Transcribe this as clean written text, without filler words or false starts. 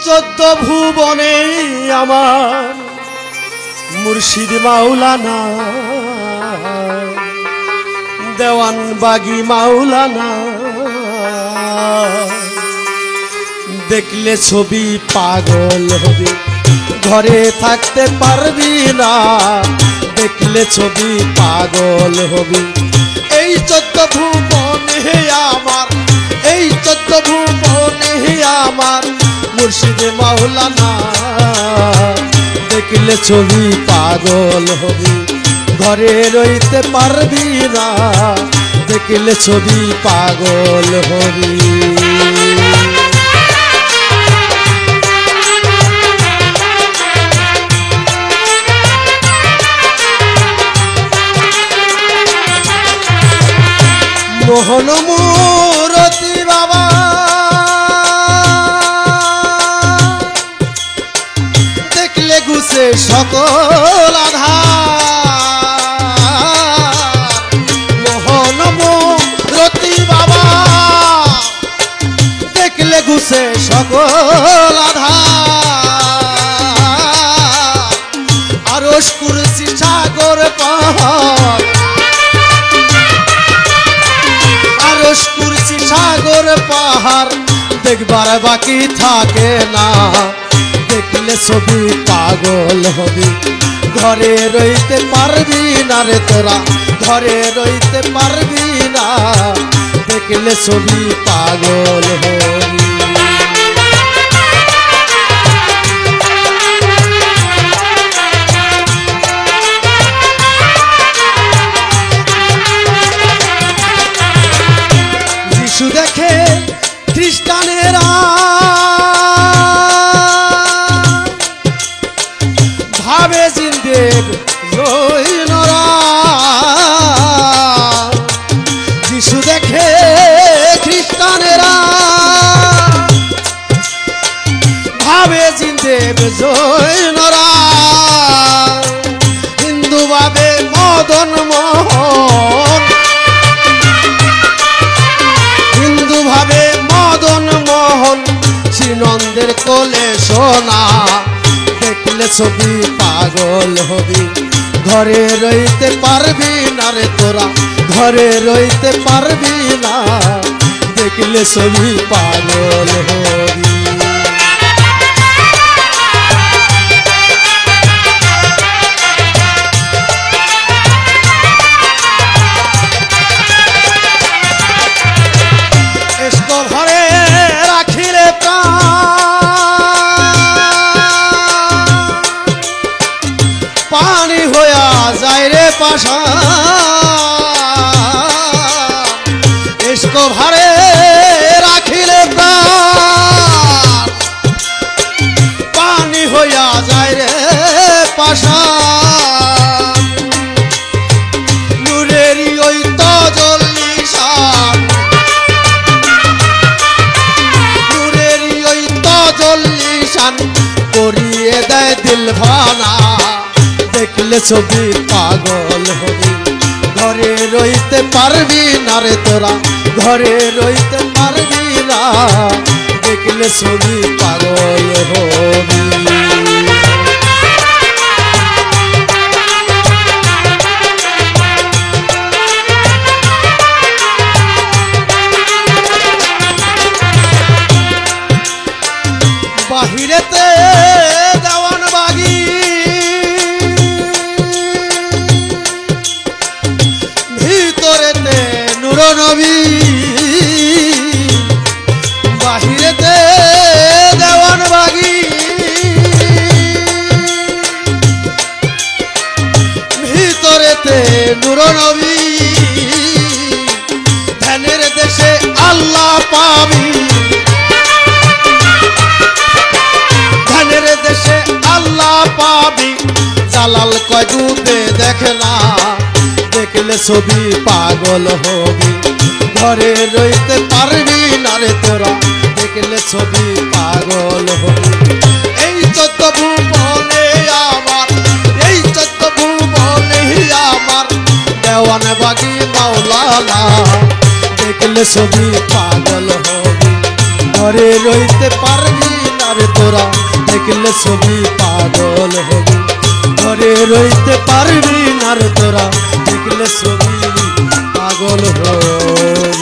চোদ্দ ভুবনে আমার মুর্শিদ মাওলানা, দেওয়ানবাগি মাওলানা, দেখলে ছবি পাগল হবি, ঘরে থাকতে পারবি না, দেখলে ছবি পাগল হবি। এই চোদ্দ ভুবনে আমার, এই চোদ্দ ভুবনে আমার মুর্শিদ মাওলানা, দেখলে ছবি পাগল হবি, ঘরে রইতে পারবি না, দেখলে ছবি পাগল হবি। মোহন মূরতি বাবা দেখলে গুছে সকল আধার, মোহন মূরতি বাবা দেখলে গুছে সকল আধার, আরশ কুরসি সাগর পাহাড়, আরশ কুরসি সাগর পাহাড় দেখবার বাকি থাকে না, দেখলে ছবি পাগল হবি, ঘরে রইতে পারবি না রে তোরা, ঘরে রইতে পারবি না, দেখলে ছবি পাগল হবি। যিশু দেখে খ্রিস্টানেরা ভাবে জিন্দেগ জৈনরা, যিশু দেখে খ্রিস্টানেরা ভাবে জিন্দেগ জৈনরা, হিন্দু ভাবে মদন মোহন, হিন্দু ভাবে মদন মোহন, শ্রীনন্দের কোলে সোনা, দেখলে ছবি পাগল হবি, ঘরে রইতে পারবি না রে তোরা, ঘরে রইতে পারবি না, দেখলে ছবি পাগল হবি। ঘরে রাখিলে পানি হইয়া যায় রে পাশা, এসকো ঘরে রাখিলে পানি হইয়া যায় রে পাশা, নূরেরই ওই তজল্লিশান, নূরেরই ওই তজল্লিশান করিয়ে দেয় দিল ভানা, দেখলে ছবি পাগল হবি, ঘরে রইতে পারবি না রে তোরা, ঘরে রইতে পারবি না, দেখলে ছবি পাগল হবি। বাহিরেতে দেওয়ানবাগি, ভিতরেতে নূর নবী, বাহিরেতে দেওয়ানবাগি, ভিতরেতে নূর নবী, ধ্যানের দেশে আল্লাহ পাবি, ধ্যানের দেশে আল্লাহ পাবি, জালাল কয় ডুবে দেখে না, দেখলে ছবি পাগল হবি ঘরে রইতে পারবি না রে তোরা দেখলে ছবি পাগল হবি এই চোদ্দ ভুবনে আমার এই চোদ্দ ভুবনে আমার দেওয়ান বাগি মাওলানা দেখলে ছবি পাগল হবি ঘরে রইতে পারবি না রে তোরা দেখলে ছবি পাগল হবি ঘরে রইতে পারবি না রে তোরা দেখলে ছবি পাগল হবি